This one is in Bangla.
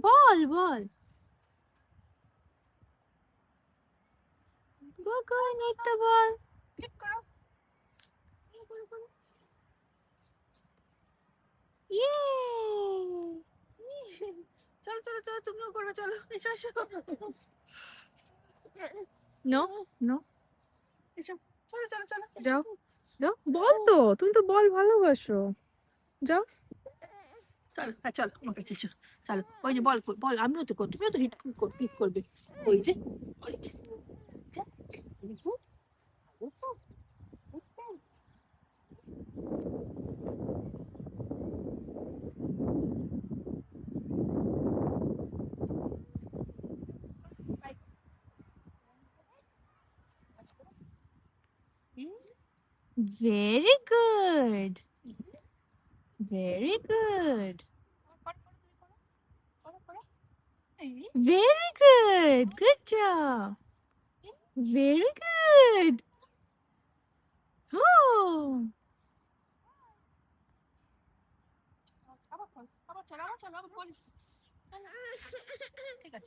বল বল গো নিতে বল। ইয়ে চলো চলো চলো, তুমিও করবে, চলো এসো এসো নো নো এসো, চলো চলো চলো, যাও যাও। বল তো, তুমি তো বল ভালোবাসো। যাও। চলো, হ্যাঁ চলো আমার কাছে এসো। চলো, ওই যে বল বল, আমিও তো করবো, তুমিও তো হিট করবে। ওই যে ওই যে very good very good very good good job very good. ও আবার চলো আবার চলো, আবার বল। ঠিক আছে।